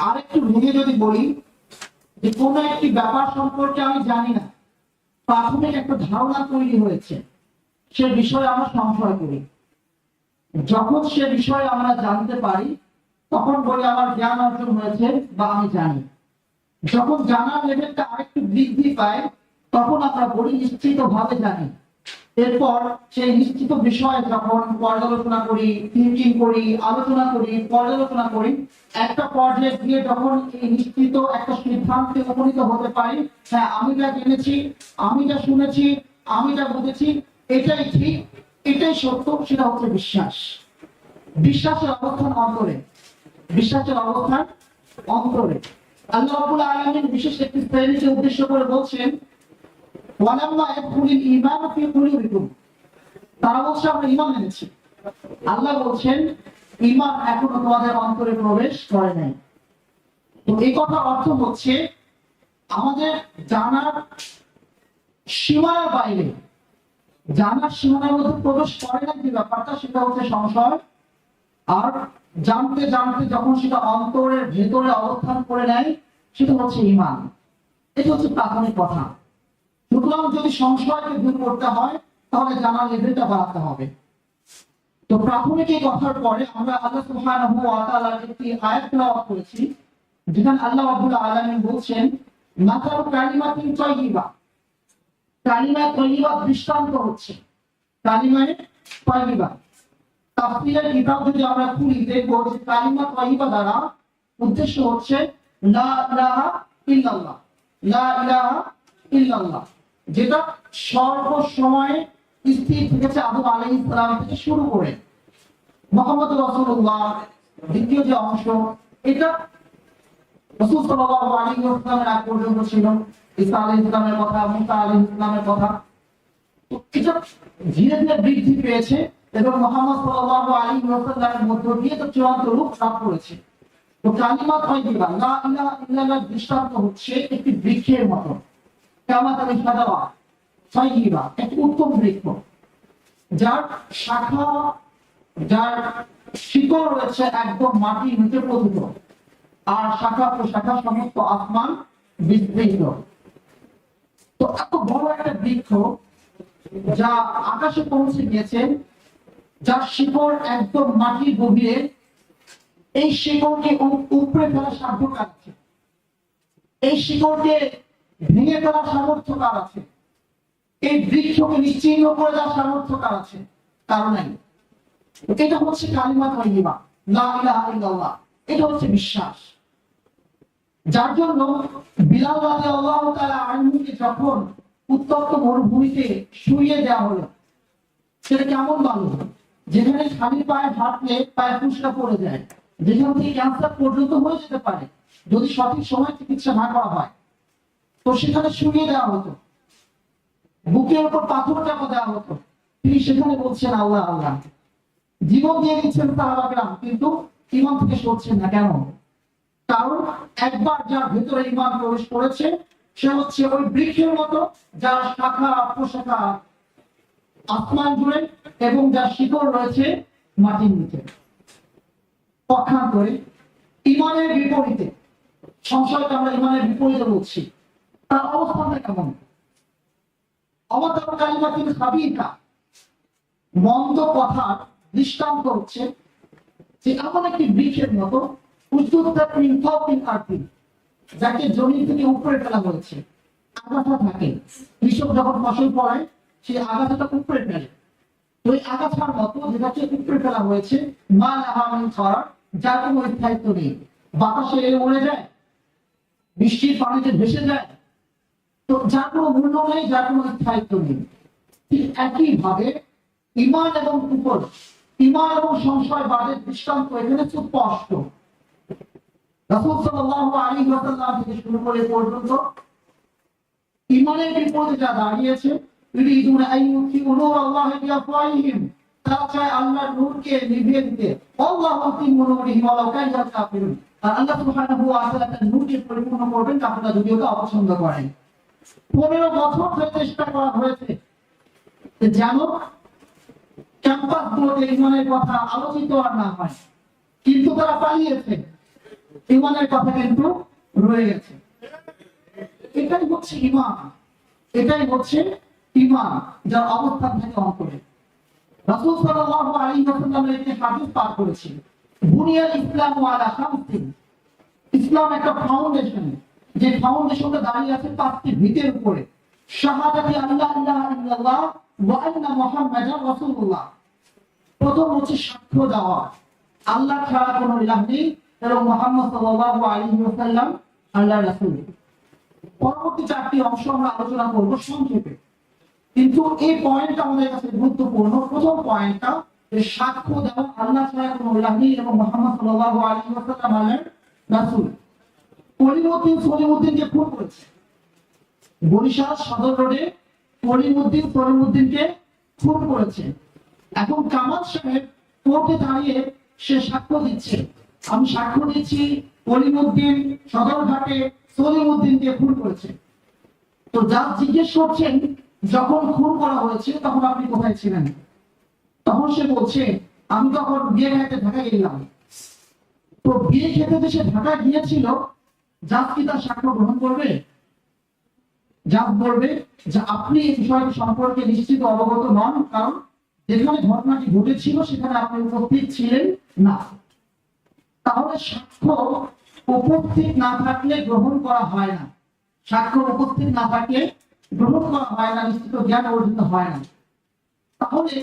আরেকটু ভেঙে যদি বলি যে কোন একটি ব্যাপার সম্পর্কে আমি জানি না, প্রাথমিক একটা ধারণা তৈরি হয়েছে, সে বিষয়ে আমরা সংশয় করি। যখন সে বিষয়ে আমরা জানতে পারি তখন বলি আমার জ্ঞান অর্জন হয়েছে বা আমি জানি। যখন জানার লেভেলটা আরেকটু বৃদ্ধি পায় তখন আমরা বলি নিশ্চিত ভাবে জানি। এরপর সেই নিশ্চিত বিষয়ে যখন পর্যালোচনা করি, থিঙ্কিং করি, আলোচনা করি, পর্যালোচনা করি, একটা পর্যায়ে গিয়ে যখন এই নিশ্চিত একটা সিদ্ধান্তে উপনীত হতে পারি, হ্যাঁ আমি যা জেনেছি, আমি যা শুনেছি, আমি যা বুঝেছি এটাই ঠিক, এটাই সত্য, সেটা হচ্ছে বিশ্বাস। বিশ্বাসের অবস্থান অন্তরে, বিশ্বাসের অবস্থান অন্তরে। আল্লাহ রাব্বুল আলামিন বিশেষ একটি শ্রেণীকে উদ্দেশ্য করে বলছেন, ওয়ালাম্মা ইয়াদখুলুল ঈমানু ফি কুলুবিকুম, তারা বলছে আমরা ঈমান এনেছি। আল্লাহ বলছেন ঈমান এখনো তোমাদের অন্তরে প্রবেশ করে নাই। তো এই কথার অর্থ হচ্ছে আমাদের জানার সীমার বাইরে, জানার সীমানার মধ্যে প্রবেশ করে না যে ব্যাপারটা, সেটা হচ্ছে সংশয়। আর জানতে জানতে যখন সেটা অন্তরের ভেতরে অবস্থান করে নেয় সেটা হচ্ছে ঈমান। এটা হচ্ছে প্রাথমিক কথা। সুতরাং যদি সংশয়কে দূর করতে হয় তাহলে জানার লেভেলটা বাড়াতে হবে। তো প্রাথমিক এই কথার পরে আমরা আল্লাহ সুবহানাহু ওয়া তাআলার একটি আয়াত তেলাওয়াত করেছি, যেখানে আল্লাহ রাব্বুল আলামিন বলছেন মাতারু কালিমাতিন তাইয়্যিবা, কালিমা তাইয়্যিবা দৃষ্টান্ত হচ্ছে কালিমা তাইয়্যিবা। তাফসীরের কিতাব যদি আমরা খুলি দেখব যে কালিমা তাইয়্যিবা দ্বারা উদ্দেশ্য হচ্ছে লা ইলাহা ইল্লাল্লাহ, লা ইলাহা ইল্লাল্লাহ, যেটা সর্বসময় স্থির থেকেছে আদম আলাইহিস সালাম থেকে শুরু করে মুহাম্মদ রাসূলুল্লাহ দ্বিতীয় যে অংশ, এটা রাসূল সাল্লাল্লাহু আলাইহি ওয়াসাল্লামের আগ পর্যন্ত ছিল। ঈসা আলাইহিস সালামের কথা, মুসা আলাইহিস সালামের কথা, এটা ধীরে ধীরে বৃদ্ধি পেয়েছে এবং মুহাম্মদ সাল্লাল্লাহু আলাইহি ওয়াসাল্লামের মধ্য দিয়ে তো চূড়ান্ত রূপ লাভ করেছে। তো কালিমা তাইয়্যিবা, লা ইলাহা ইল্লাল্লাহ দৃষ্টান্ত হচ্ছে একটি বৃক্ষের মতো, কামাতাল শাজারা তাইয়্যিবা, একটি উত্তম বৃক্ষ যার শাখা, যার শিকড় রয়েছে একদম মাটির নিচে পতিত, আর শাখা প্রশাখা সমস্ত আসমান বিস্তৃত। তো এত বড় একটা বৃক্ষ যা আকাশে পৌঁছে গিয়েছে, যার শিকড় একদম মাটির গভীরে, এই শিকড়কে উপড়ে ফেলার সাধ্য কার আছে? এই শিকড়কে ভেঙে ফেলার সামর্থ্য কার আছে? এই বৃক্ষকে নিশ্চিহ্ন করে দেওয়ার সামর্থ্য কার আছে? কারণ নাই। এটা হচ্ছে কালিমা তাইয়্যিবা, লা ইলাহা ইল্লাল্লাহ, এটা হচ্ছে বিশ্বাস। যার জন্য বিলাল রাদিয়াল্লাহু তাআলা আনহুকে যখন উত্তপ্ত মরুভূমিতে শুইয়ে দেওয়া হলো, সেটা কেমন বালু, যেখানে খালি পায়ে হাঁটলে পায়ে ফুসকা পড়ে যায়, যেখান থেকে ক্যান্সার পর্যন্ত হয়ে যেতে পারে যদি সঠিক সময় চিকিৎসা না করা হয়। তো সেখানে শুইয়ে দেওয়া হতো, বুকের উপর পাথর চাপা দেওয়া হতো, তিনি সেখানে বলছেন আল্লাহ আল্লাহ, জীবন দিয়ে দিচ্ছেন সাহাবারা, কিন্তু ঈমান থেকে সরছেন না। কেন? কারণ একবার যার ভেতরে ঈমান প্রবেশ করেছে সে হচ্ছে ওই বৃক্ষের মতো, যার শাখা প্রশাখা আসমান জুড়ে এবং যার শিকড় রয়েছে মাটির নিচে। পক্ষান্তরে ঈমানের বিপরীতে, সংশয়কে আমরা ঈমানের বিপরীতে বলছি, তার অবস্থানটা কেমন? অমাতার কালিমাতিন খাবিথা, মন্দ কথার দৃষ্টান্ত হচ্ছে যে এমন একটি বৃক্ষের মতো যাকে জমি থেকে উপরে ফেলা হয়েছে, আগাছা থাকে, কৃষক যখন ফসল ফলায় সেই আগাছাটা উপরে ফেলে, ওই আগাছার মতো যেটাকে উপরে ফেলা হয়েছে, মা লাহা মিন কারার, যার কোনো স্থায়িত্ব নেই, বাতাসে এলে উড়ে যায়, বৃষ্টির পানিতে ভেসে যায়, তো যার কোনো মূল্য নেই, যার কোনো স্থায়িত্ব নেই। ঠিক একই ভাবে ঈমান এবং কুফর, ঈমান এবং সংশয়বাদের দৃষ্টান্ত এখানে খুব স্পষ্ট। রাসূল সাল্লাল্লাহু আলাইহি ওয়াসাল্লাম থেকে শুরু করে পর্যন্ত ঈমানের বিপরীতে যা দাঁড়িয়েছে, ইউরিদুনা আইয়ুতিউ নূরাল্লাহি বিআফওয়াহিহিম, তারা চায় আল্লাহর নূরকে নিভিয়ে দিতে, আল্লাহু মুতিম্মু নূরিহি ওয়ালাউ কারিহাল কাফিরুন, আর আল্লাহ সুবহানাহু ওয়া তাআলা তার নূরকে পরিপূর্ণ করবেন কাফেররা যদিও তা অপছন্দ করে। 15 বছর ধরে চেষ্টা করা হয়েছে যেন ক্যাম্পাসগুলোতে ঈমানের কথা আলোচিত আর না হয়, কিন্তু তারা পালিয়েছে। ইমানের কথা কিন্তু রয়ে গেছে। এটাই হচ্ছে ইমান, এটাই হচ্ছে ইমান, যার অবস্থান থেকে অন্তরে। রাসূল সাল্লাল্লাহু আলাইহি ওয়াসাল্লামের একটি হাদিস পাঠ করেছি, বুনিয়াল ইসলামু আলা খামসিন। ইসলাম একটা ফাউন্ডেশন, যে ফাউন্ডেশনটা দাঁড়িয়ে আছে পাঁচটি ভিতের উপরে। শাহাদাতি আল্লাহ ইলাহা ইল্লাল্লাহ ওয়া আন্না মুহাম্মাদার রাসূলুল্লাহ। প্রথম হচ্ছে সাক্ষ্য দেওয়া আল্লাহ ছাড়া কোনো ইলাহ নেই এবং মুহাম্মদ সাল্লাল্লাহু আলাইহি ওয়াসাল্লাম আল্লাহর রাসূল। পরবর্তী চারটি অংশ আমরা আলোচনা করব সংক্ষেপে, কিন্তু এই পয়েন্টটা আমাদের কাছে গুরুত্বপূর্ণ। প্রথম পয়েন্টটা যে সাক্ষ্য দেওয়া আল্লাহ ছাড়া কোনো ইলাহ নেই এবং মুহাম্মদ সাল্লাল্লাহু আলাইহি ওয়াসাল্লাম আল্লাহর রাসূল। সলিমউদ্দিনকে খুন করেছে বরিশাল সদর রোডে, সলিমউদ্দিনকে খুন করেছে। এখন কামাল সাহেব কোর্টে দাঁড়িয়ে সে সাক্ষ্য দিচ্ছে, আমি সাক্ষ্য দিচ্ছি কলিমউদ্দিন সদরঘাটে সলিমউদ্দিনকে খুন করেছে। তো যা জিজ্ঞেস করছেন যখন খুন করা হয়েছে তখন আপনি কোথায় ছিলেন? তখন সে বলছে আমি তখন বিয়ে খেতে ঢাকা গেলাম। তো বিয়ে খেতে যে সে ঢাকা গিয়েছিল, জাজ কি তার সাক্ষ্য গ্রহণ করবে? জাজ বলবে যে আপনি এই বিষয়টি সম্পর্কে নিশ্চিত অবগত নন, কারণ যেখানে ঘটনাটি ঘটেছিল সেখানে আপনি উপস্থিত ছিলেন না। তাহলে সাক্ষ্য উপস্থিত না থাকলে গ্রহণ করা হয় না, সাক্ষ্য উপস্থিত না থাকলে গ্রহণ করা হয় না, নিশ্চিত জ্ঞান অর্জিত হয় না। তাহলে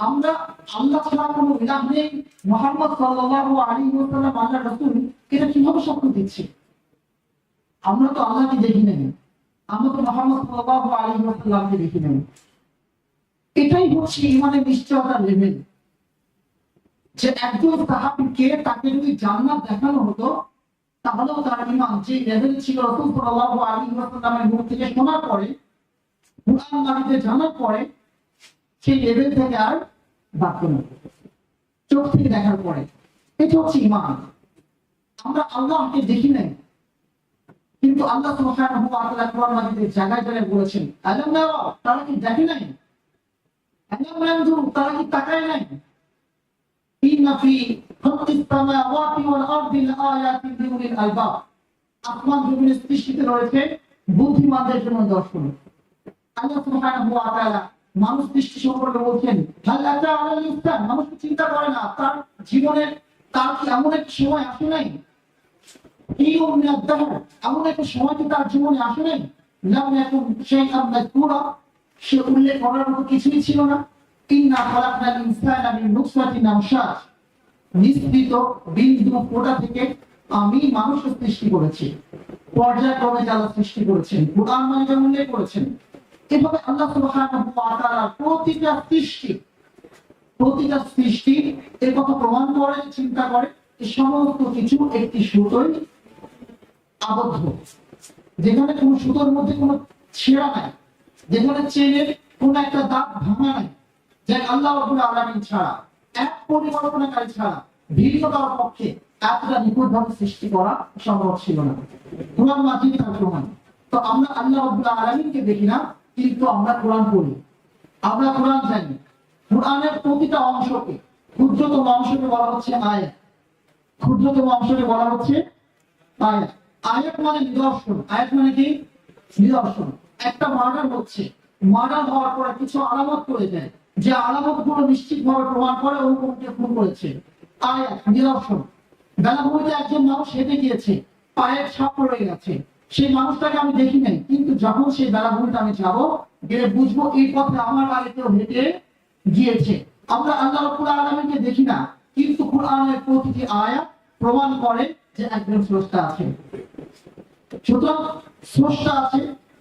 আমরা আল্লাহ ছাড়া কোনো ইলাহ নেই, মুহাম্মদ সাল্লাল্লাহু আলাইহি ওয়াসাল্লাম আল্লাহর রাসূল, এটা কিভাবে সাক্ষ্য দিচ্ছি? আমরা তো আল্লাহকে দেখি নাই, আমরা তো মুহাম্মদ সাল্লাল্লাহু আলাইহি ওয়াসাল্লামকে দেখি নাই। এটাই হচ্ছে ইমানের নিশ্চয়তার লেভেল, যে একজন সাহাবীকে তাকে যদি জান্নাত দেখানো হতো তাহলেও তার ইমান যে লেভেল ছিল রাসূল সাল্লাল্লাহু আলাইহি ওয়াসাল্লামের মুখ থেকে শোনার পরে, কুরআন মাজিদে জানার পরে, সেই লেভেল থেকে আর বাড়তো না, চোখ থেকে দেখার পরে। এটা হচ্ছে ইমান। আমরা আল্লাহকে দেখি নাই, কিন্তু আল্লাহ সুবহানাহু ওয়া তাআলা কুরআন মাজিদে জায়গায় জায়গায় বলেছেন আলাম নারা, তারা কি দেখে নাই? আলাম নানজুর, তারা কি তাকায় নাই? ইন্না ফি খালকিস সামাওয়াতি ওয়াল আরদি লাআয়াতিন লিউলিল আলবাব। আসমান জমিনের সৃষ্টিতে রয়েছে বুদ্ধিমানদের জন্য দর্শন। আল্লাহ সুবহানাহু ওয়া তাআলা মানুষ সৃষ্টি সম্পর্কে বলছেন হাল আতা আলাল ইনসান, মানুষ কি চিন্তা করে না তার জীবনে তার কি এমন একটা সময় আসে নাই, এমন একটা সময় কি তার জীবনে আসে নাই লাম ইয়াকুন শাইআন মাযকুরা, সে উল্লেখ করার মতো কিছুই ছিল না। ইন্না খালাকনাল ইনসানা মিন নুতফাতিন আমশাজ, নিঃসৃত বিন্দু ফোঁটা থেকে আমি মানুষকে সৃষ্টি করেছি। পর্যায়ক্রমে যারা সৃষ্টি করেছেন, কুরআন মাজিদে উল্লেখ করেছেন। এভাবে আল্লাহ সুবহানাহু ওয়া তাআলা প্রতিটা সৃষ্টি এর কথা প্রমাণ করে, চিন্তা করে এই সমস্ত কিছু একটি সুতোয় আবদ্ধ, যেখানে কোনো সুতোর মধ্যে কোনো ছেঁড়া নাই, যেখানে চেনের কোন একটা দাগ ভাঙা নাই, যে আল্লাহ রাব্বুল আলামিন ছাড়া, এক পরিকল্পনাকারী ছাড়া ভিন্নতার পক্ষে এতটা নিখুঁতভাবে সৃষ্টি করা সম্ভব ছিল না। কুরআন মাজিদ তার প্রমাণ। তো আমরা আল্লাহ রাব্বুল আলামিনকে দেখি না, কিন্তু আমরা কোরআন পড়ি, আমরা কোরআন জানি। কোরআনের প্রতিটা অংশকে, ক্ষুদ্রতম অংশকে বলা হচ্ছে আয়াত, ক্ষুদ্রতম অংশকে বলা হচ্ছে আয়াত। আয়াত মানে নিদর্শন। আয়াত মানে কি? নিদর্শন। একটা মার্ডার হচ্ছে, মার্ডার হওয়ার পরে কিছু আলামত করে দেয়, যে আলামত গুলো নিশ্চিতভাবে প্রমাণ করে ওরকমকে খুন করেছে। আয়াত, নিদর্শন। বেলাভূমিতে একজন মানুষ হেঁটে গিয়েছে, পায়ের ছাপ রয়ে গেছে, সেই মানুষটাকে আমি দেখি নাই, কিন্তু যখন সেই বেলাভূমিতে আমি যাবো, গেলে বুঝবো এই পথে আমার আগে কেউ হেঁটে গিয়েছে। আমরা আল্লাহ রাব্বুল আলামিনকে দেখি না, কিন্তু কুরআনের প্রতিটি আয়াত প্রমাণ করে যে একজন স্রষ্টা আছে। সুতরাং স্রষ্টা আছে,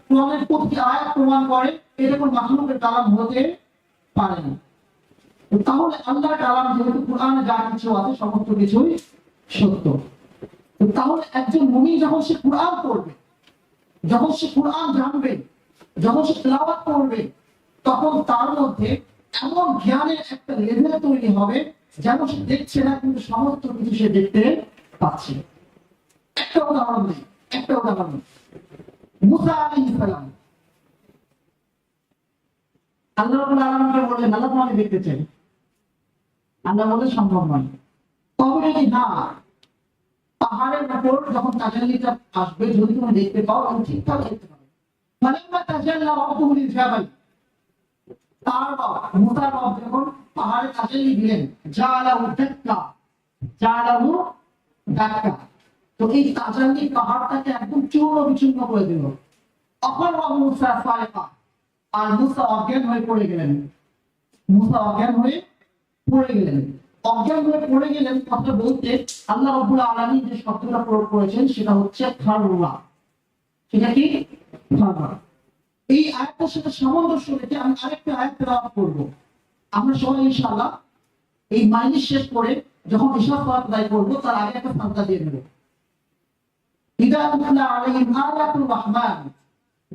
কোরআনের প্রতিটি আয়াত প্রমাণ করে এটা কোন মাখলুকের কালাম হতে পারে না। তাহলে আল্লাহর কালাম যেহেতু কোরআনে যা কিছু আছে সমস্ত কিছুই সত্য। তাহলে একজন মুমিন যখন সে কোরআন পড়বে, যখন সে কোরআন জানবে, যখন সে তেলাওয়াত করবে, তখন তার মধ্যে এমন জ্ঞানের একটা লেভেল তৈরি হবে যেন সে দেখছে না কিন্তু সমস্ত কিছু সে দেখতে পাচ্ছে। একটা উদাহরণ নেই, একটা উদাহরণ। মুসা আলাইহিস সালাম আল্লাহ রাব্বুল আলামিনকে বললেন আল্লাহ তোমাকে দেখতে চাই। আল্লাহ বলে সম্ভব নয়। তবে যদি না পাহাড়ের উপর যখন তাজাল্লিটা আসবে, যদি তুমি দেখতে পাও এবং ঠিকঠাক দেখতে পাবে, ফালাম্মা তাজাল্লা রাব্বুহু লিল জাবাল, তার রব মুসার রব যখন পাহাড়ে তাজাল্লি দিলেন, জাআলাহু দাক্কা, জাআলাহু দাক্কা, তো এই তাজাল্লি পাহাড়টাকে একদম চূর্ণ বিচূর্ণ করে দিল। অখন মুসা সায়কা, আর মুসা অজ্ঞান হয়ে পড়ে গেলেন। মুসা অজ্ঞান হয়ে পড়ে গেলেন। অজ্ঞান হয়ে পড়ে গেলেন কথা বলতে আল্লাহ রাব্বুল আলামিন যে শব্দটা প্রয়োগ করেছেন সেটা হচ্ছে খাররা। সেটা কি? খাররা। এই আয়াতটার সাথে সামঞ্জস্য রেখে আমি আরেকটা আয়াত তেলাওয়াত করব। আমরা সবাই ইনশাআল্লাহ এই মাইলিশ শেষ করে যখন ইশা সালাত আদায় করব তার আগে একটা সাজদা দিয়ে নেব। ইদা তুতলা আলাইহিম আয়াতুর রহমান,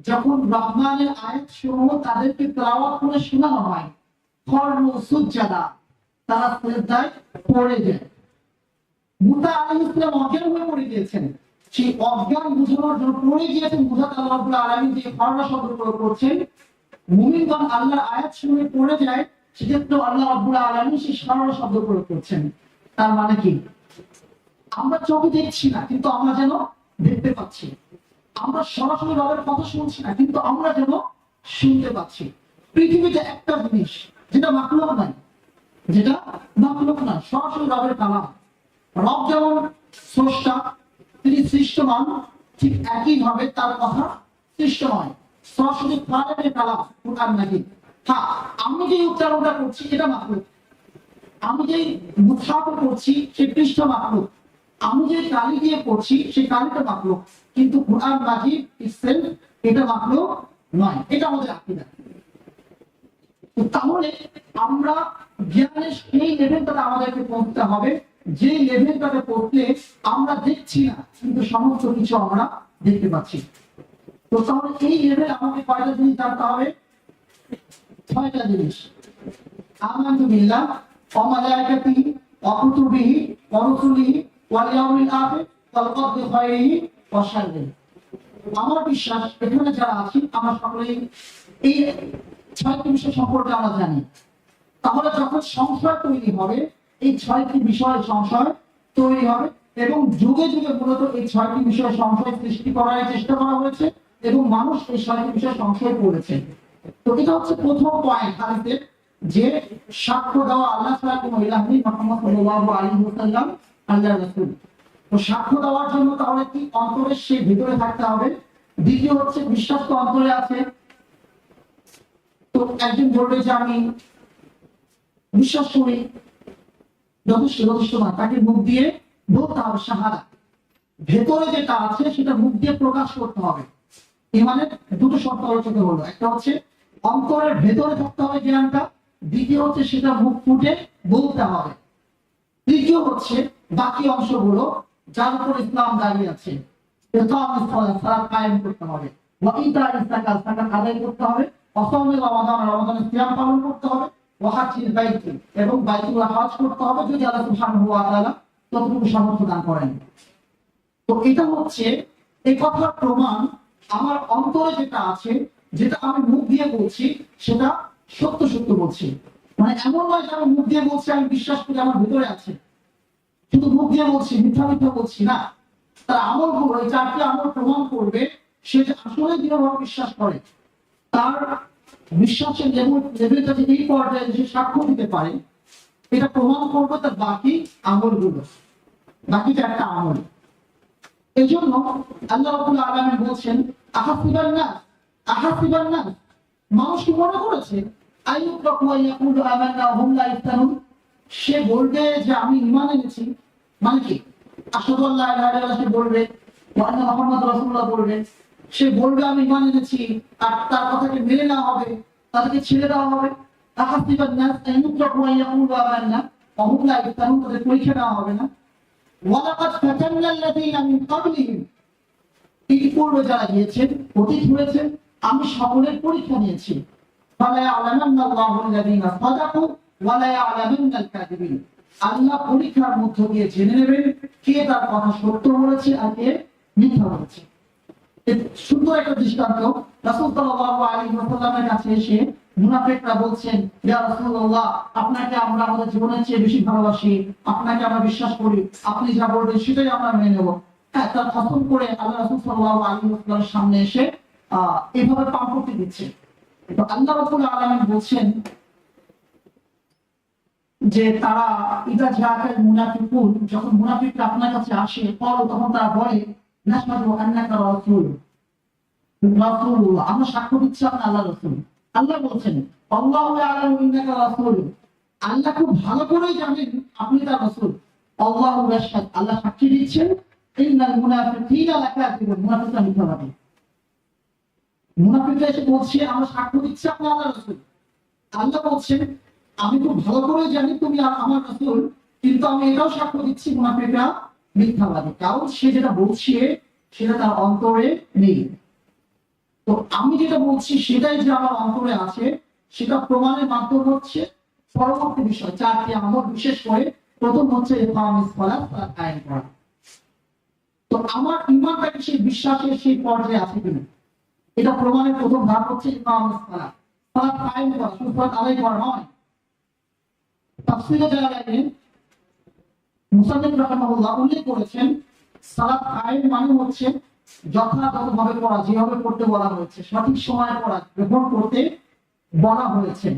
যখন রহমানের আয়াত সমূহ তাদেরকে তেলাওয়াত করে শোনানো হয়, খররু সুজদা, তারা সিজদায় পড়ে যায়। মুসা আলাইহিস সালাম অজ্ঞান হয়ে পড়ে গিয়েছেন। সেই অজ্ঞান বুঝানোর জন্য পড়ে গিয়েছেন বুঝাতে আল্লাহ রাব্বুল আলামিন যে খররা শব্দ প্রয়োগ করছেন। মুমিনগণ আল্লাহর আয়াত শুনে পড়ে যায়, সেক্ষেত্রে আল্লাহ রাব্বুল আলামিন সেই খররা শব্দ প্রয়োগ করছেন। তার মানে কি? আমরা চোখে দেখছি না কিন্তু আমরা যেন দেখতে পাচ্ছি। আমরা সরাসরি রবের কথা শুনছি না কিন্তু আমরা যেন শুনতে পাচ্ছি। পৃথিবীতে একটা জিনিস যেটা মাখলুক নাই, যেটা মাখলুক না, সরাসরি রবের কালাম। রব যেমন স্রষ্টা, তিনি সৃষ্টমান, ঠিক একই ভাবে তার কথা সৃষ্ট নয়। সরাসরি খালেকের কালাম কুরআন নাকি। হ্যাঁ, আমি যে উচ্চারণটা করছি এটা মাখলুক, আমি যে মুছাফ করছি সেই পৃষ্ঠ মাখলুক, আমি যে কালি দিয়ে পড়ছি সেই কালিটা মাখলুক, কিন্তু কুরআন মাজিদ ইসেলফ এটা মাখলুক নয়। এটা আমাদের আকীদা। তাহলে আমরা জ্ঞানের সেই লেভেলটাতে আমাদেরকে পৌঁছতে হবে যে লেভেলটাতে পড়তে আমরা দেখছি না কিন্তু সমস্ত কিছু আমরা দেখতে পাচ্ছি। তো তাহলে এই লেভেল আমাকে কয়টা জিনিস জানতে হবে? 6টা জিনিস। আমানতু বিল্লাহ ওয়া মালাইকাতিহি ওয়া কুতুবিহি ওয়া রুসুলিহি ওয়াল ইয়াউমিল আখির ওয়াল কদরি খায়রিহি ওয়া শাররিহি। আমার বিশ্বাস এখানে যারা আছি আমরা সকলেই এই 6টি বিষয় সম্পর্কে আমরা জানি। তাহলে যখন সংশয় তৈরি হবে, এই 6টি বিষয়ে সংশয় তৈরি হবে এবং যুগে যুগে মূলত এই 6টি বিষয়ে সংশয় সৃষ্টি করার চেষ্টা করা হয়েছে এবং মানুষ এই 6টি বিষয়ে সংশয় করেছে। তো এটা হচ্ছে প্রথম পয়েন্ট হাদিসের, যে সাক্ষ্য দেওয়া আল্লাহ ছাড়া কোনো ইলাহ নেই, মুহাম্মদ সাল্লাল্লাহু আলাইহি ওয়াসাল্লাম আল্লাহর রাসূল। তো সাক্ষ্য দেওয়ার জন্য তাহলে কি অন্তরের সেই ভিতরে থাকতে হবে। দ্বিতীয় হচ্ছে বিশ্বাস তো অন্তরে আছে। তো একজন বলবে যে আমি বিশ্বাস করি, যথেষ্ট না, তাকে মুখ দিয়ে বলতে হবে শাহাদা। ভেতরে যেটা আছে সেটা মুখ দিয়ে প্রকাশ করতে হবে। ইমানের দুটো শর্ত আলোচিত হলো, একটা হচ্ছে অন্তরের ভেতরে থাকতে হবে জ্ঞানটা, দ্বিতীয় হচ্ছে সেটা মুখ ফুটে বলতে হবে, তৃতীয় হচ্ছে বাকি অংশগুলো যার উপর ইসলাম দাঁড়িয়ে আছে সালাত কায়েম করতে হবে, যাকাত আদায় করতে হবে, রমাদানের সিয়াম পালন করতে হবে, ওয়াহাজ্জিল বাইত এবং বাইতুল্লাহ হজ করতে হবে যদি আল্লাহ সুবহানাহু ওয়া তাআলা ততটুকু সামর্থ্য দান করেন। তো এটা হচ্ছে এই কথার প্রমাণ। আমার অন্তরে যেটা আছে, যেটা আমি মুখ দিয়ে বলছি সেটা সত্য বলছি। মানে এমন নয় যে আমি মুখ দিয়ে বলছি আমি বিশ্বাস করি আমার ভিতরে আছে, শুধু মুখ দিয়ে বলছি, মিথ্যা বলছি না। তার আমলগুলো, এই 4টি আমল প্রমাণ করবে সে যে আসলে দৃঢ়ভাবে বিশ্বাস করে। তার বিশ্বাসের লেভেলটা যে এই পর্যায়ে সে সাক্ষ্য দিতে পারে, এটা প্রমাণ করবে তার বাকি আমলগুলো, বাকি 4টা আমল। এই জন্য আল্লাহ রাব্বুল আলামিন বলছেন আহাসিবান নাস, মানুষ কি মনে করেছে আইয়ুতরাকু আইয়াকুলু আমান্না ওয়া হুম লা ইফতানুন, সে বলবে যে আমি ঈমান এনেছি, মানে কি আশহাদু আল্লা ইলাহা ইল্লাল্লাহ, সে বলবে ওয়া আন্না মুহাম্মাদুর রাসূলুল্লাহ বলবে, সে বলবে আমি ঈমান এনেছি, আর তার কথাকে মেনে নেওয়া হবে, তাদেরকে ছেড়ে দেওয়া হবে। আহাসিবান নাস আইয়ুতরাকু আইয়াকুলু আমান্না ওয়া হুম লা ইফতানুন, তাদের পরীক্ষা নেওয়া হবে না। ওয়ালাকাদ ফাতান্নাল্লাযীনা মিন ক্বাবলিহিম, পূর্বে যারা গিয়েছেন, অতীত হয়েছেন, আমি সকলের পরীক্ষা নিয়েছি। ফালা ইয়ালামান্নাল্লাহু আল্লাযীনা সাদাকু ওয়া লা ইয়ালামান্নাল কাযিবিন, আল্লাহ পরীক্ষার মধ্য দিয়ে জেনে নেবেন কে তার কথা সত্য বলেছে আর কে মিথ্যা বলেছে। সুন্দর একটা দৃষ্টান্ত, রাসূল সাল্লাল্লাহু আলাইহি ওয়াসাল্লামের কাছে এসে মুনাফিকরা বলছেন, ইয়া রাসূলুল্লাহ, আপনাকে আমরা আমাদের জীবনের চেয়ে বেশি ভালোবাসি, আপনাকে আমরা বিশ্বাস করি, আপনি যা বলবেন সেটাই আমরা মেনে নেব। হ্যাঁ, তার কসম করে আল্লাহ রাসূল সাল্লাল্লাহু আলাইহি ওয়াসাল্লামের সামনে এসে এইভাবে পাম করতে দিচ্ছে। তো আল্লাহ রাব্বুল আলামিন বলছেন যে তারা ইদা জাআকাল মুনাফিকুন, যখন মুনাফিকরা আপনার কাছে আসে, তখন তারা বলে নাশহাদু আন্নাকা রাসূলুল্লাহ, আমরা সাক্ষ্য দিচ্ছি আপনি আল্লাহ রাসূল। আল্লাহ বলছেন আল্লাহু ইয়ালামু ইন্নাকা রাসূল, আল্লাহ খুব ভালো করেই জানেন আপনি তার রাসূল। আল্লাহু ইয়াশহাদ, আল্লাহ সাক্ষী দিচ্ছেন, ইন্নাল মুনাফিকিনা লাকাযিবুন, মুনাফিকরা মিথ্যাবাদী। মুনাফিকরা এসে বলছে আমরা সাক্ষ্য দিচ্ছি আপনি আল্লাহ রাসূল। আল্লাহ বলছেন আমি খুব ভালো করে জানি তুমি আমার রাসূল, কিন্তু আমি এটাও সাক্ষ্য দিচ্ছি মুনাফিকরা মিথ্যাবাদী, কারণ সে যেটা বলছে সেটা তার অন্তরে নেই। তো আমি যেটা বলছি সেটাই যে আমার অন্তরে আছে, সেটা প্রমাণের মাধ্যম হচ্ছে পরবর্তী বিষয় 4টি আমল, বিশেষ করে প্রথম হচ্ছে ইকামাস সালাত, সালাত কায়েম করা। তো আমার ঈমানটাকে সেই বিশ্বাসের সেই পর্যায়ে আছে কিনা, এটা প্রমাণের প্রথম ধাপ হচ্ছে ইকামাস সালাত, সালাত কায়েম করা, শুধু সালাত আদায় করা নয়। তাফসীরে জালালাইনে মুসান্নিফ রাহিমাহুল্লাহ উল্লেখ করেছেন সালাত কায়েম মানে হচ্ছে যথাযথভাবে পড়া, যেভাবে পড়তে বলা হয়েছে, সঠিক সময়ে পড়া, গ্রহণ করতে বলা হয়েছে,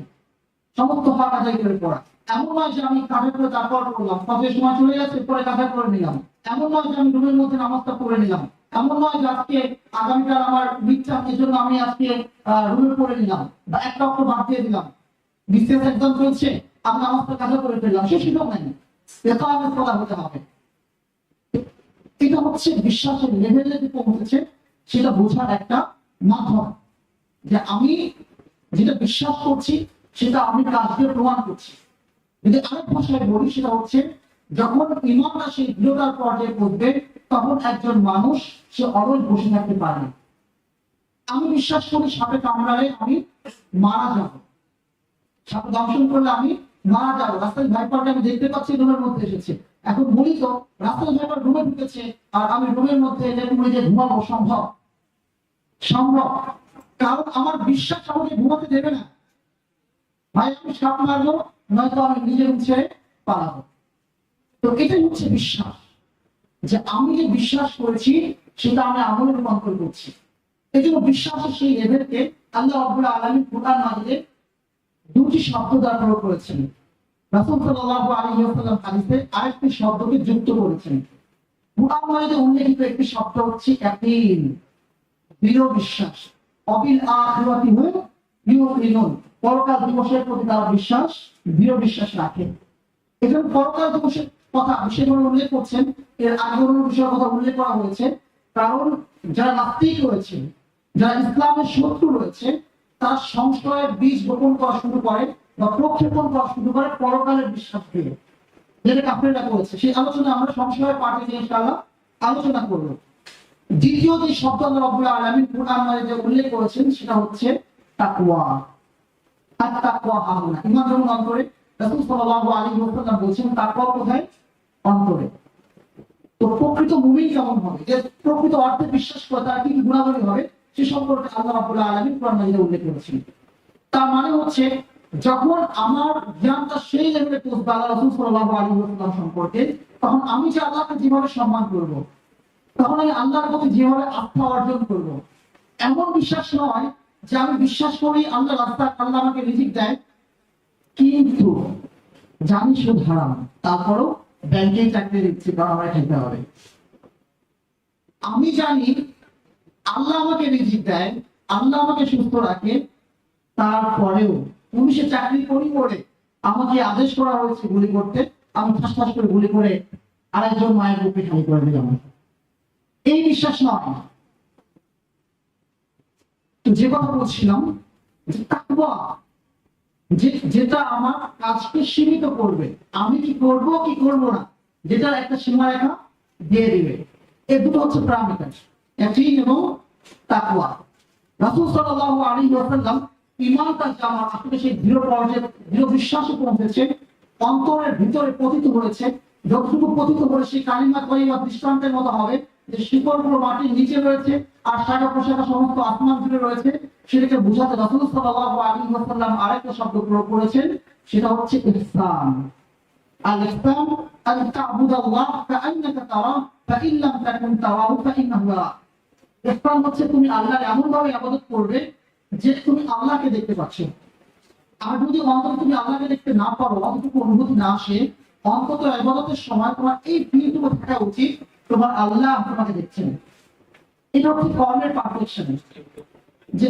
সমস্ত হক আদায় করে পড়া। এমন নয় যে আমি কাঁধে করে তারপর পড়লাম, ফজরের সময় চলে যাচ্ছে পরে কাঁধে করে নিলাম। এমন নয় যে আমি রুমের মধ্যে নামাজটা পড়ে নিলাম। এমন নয় যে আজকে আগামীকাল আমার মিথ্যা, এই জন্য আমি আজকে রুমে পড়ে নিলাম বা একটা অক্ট বাদ দিয়ে দিলাম, বিশেষ একদম চলছে আমি নামাজটা কাঁধে করে ফেললাম, সে সুযোগ নেই। এটা আমি পড়া হতে হবে। এটা হচ্ছে বিশ্বাসের লেভেলে যে পৌঁছেছে সেটা বোঝার একটা মাধ্যম, যে আমি যেটা বিশ্বাস করছি সেটা আমি কাজ দিয়ে প্রমাণ করছি। যদি আরেক ভাষায় বলি সেটা হচ্ছে যখন ঈমানটা সেই দৃঢ়তার পর্যায়ে পৌঁছবে তখন একজন মানুষ সে অড়ল বসে থাকতে পারে না। আমি বিশ্বাস করি সাপে কামড়ালে আমি মারা যাব, সাপে দংশন করলে আমি মারা যাবো, রাস্তায় ভাইপারটা আমি দেখতে পাচ্ছি রুমের মধ্যে এসেছে, এখন বলি তো রাস্তায় ভাইপার রুমে ঢুকেছে আর আমি রুমের মধ্যে যে ঘুমাবো সম্ভব? সম্ভব, কারণ আমার বিশ্বাস আমাকে ঘুমাতে দেবে না। ভাই আমি সাপ মারবো, নয়তো আমি নিজের ছেড়ে পালাবো। তো এটাই হচ্ছে বিশ্বাস, যে আমি যে বিশ্বাস করেছি সেটা আমি আমলে রূপান্তর করছি। এই জন্য বিশ্বাসের সেই লেভেলকে আল্লাহ রাব্বুল আলামিন কুরআন মাজিদে দুটি শব্দ দ্বারা প্রয়োগ করেছেন। রাসূল সাল্লাল্লাহু আলাইহি ওয়াসাল্লাম হাদিসে আরেকটি শব্দকে যুক্ত করেছেন। কুরআন মাজিদে উল্লেখিত একটি শব্দ হচ্ছে ইয়াকিন, দৃঢ় বিশ্বাস। অবিল আখিরাতি হুম ইউকিনুন, পরকাল দিবসের প্রতি তারা বিশ্বাস, দৃঢ় বিশ্বাস রাখে। এখানে পরকাল দিবসের কথা বিশেষভাবে উল্লেখ করছেন, এর আগে অন্য বিষয়ের কথা উল্লেখ করা হয়েছে, কারণ যারা নাস্তিক রয়েছে, যারা ইসলামের শত্রু রয়েছে, তারা সংশয়ের বীজ বপন করা শুরু করে বা প্রক্ষেপণ করা শুরু করে পরকালের বিশ্বাস দিয়ে, যেটা কাফেররা করেছে। সেই আলোচনা আমরা সংশয়ের পাঠে ইনশাআল্লাহ আলোচনা করব। দ্বিতীয় যে শব্দ আল্লাহ রাব্বুল আলামিন কুরআন মাজিদে উল্লেখ করেছেন সেটা হচ্ছে তাকওয়া। আর তাকওয়া হামনা, ঈমান যেমন অন্তরে, রাসূল সাল্লাল্লাহু আলাইহি ওয়াসাল্লাম বলেছেন তাকওয়া কোথায়? অন্তরে। তো প্রকৃত মুমিন কেমন হবে, যে প্রকৃত অর্থে বিশ্বাস করে তার কি গুণাবলী হবে, সে সম্পর্কে আল্লাহ রাব্বুল আলামিন কুরআন মাজিদে উল্লেখ করেছেন। তার মানে হচ্ছে যখন আমার জ্ঞানটা সেই লেভেলে পৌঁছবে আল্লাহ রাসূল সাল্লাল্লাহু আলাইহি ওয়াসাল্লাম সম্পর্কে, তখন আমি যে আল্লাহকে যেভাবে সম্মান করব, তখন আমি আল্লাহর প্রতি যেভাবে আস্থা অর্জন করব, এমন বিশ্বাস নয় যে আমি বিশ্বাস করি আল্লাহ রাস্তা, আল্লাহ আমাকে রিজিক দেয়, কিন্তু জানি সুদ হারাম, তারপরও ব্যাংকে চাকরি দিচ্ছি কারণ আমাকে খেতে হবে। আমি জানি আল্লাহ আমাকে রিজিক দেয়, আল্লাহ আমাকে সুস্থ রাখে, তারপরেও পুলিশে চাকরি করি করে আমাকে আদেশ করা হয়েছে গুলি করতে, আমি ঠাস ঠাস করে গুলি করে আরেকজন মায়ের বুকে খালি করে দিলাম। এই বিশ্বাস নয়। তো যে কথা বলছিলাম, তাকওয়া যেটা আমার কাজকে সীমিত করবে, আমি কি করব কি করব না, যেটা একটা সীমারেখা দিয়ে দিবে, এই দুটো হচ্ছে প্রাণিকাজ, ইয়াকিন এবং তাকওয়া। রাসূল সাল্লাল্লাহু আলাইহি ওয়াসাল্লাম ঈমানটা যে আমার আসলে সেই দৃঢ় পর্যায়ে, দৃঢ় বিশ্বাসে পৌঁছেছে, অন্তরের ভিতরে পতিত হয়েছে, যতটুকু পতিত হলে সেই কালিমা তয়্যিবা দৃষ্টান্তের মতো হবে, যে শিকড়গুলো মাটির নিচে রয়েছে আর শাখা প্রশাখা সমস্ত আসমান জুড়ে রয়েছে, সেটাকে বোঝাতে রাসূল সাল্লাল্লাহু আলাইহি ওয়াসাল্লাম আরেকটা শব্দ প্রয়োগ করেছেন, সেটা হচ্ছে ইহসান। আল ইহসান আন তা'বুদাল্লাহ কাআন্নাকা তারাহু ফাইন লাম তাকুন তারাহু ফাইন্নাহু ইয়ারাক। ইহসান হচ্ছে তুমি আল্লাহর এমন ভাবে ইবাদত করবে যে তুমি আল্লাহকে দেখতে পাচ্ছ। আর যদি অন্তত তুমি আল্লাহকে দেখতে না পারো, অতটুকু অনুভূতি না আসে, অন্তত ইবাদতের সময় তোমার এই ফিলটুকু থাকা উচিত তোমার আল্লাহ তোমাকে দেখছেন। এটা হচ্ছে কর্মের পারফেকশন, যে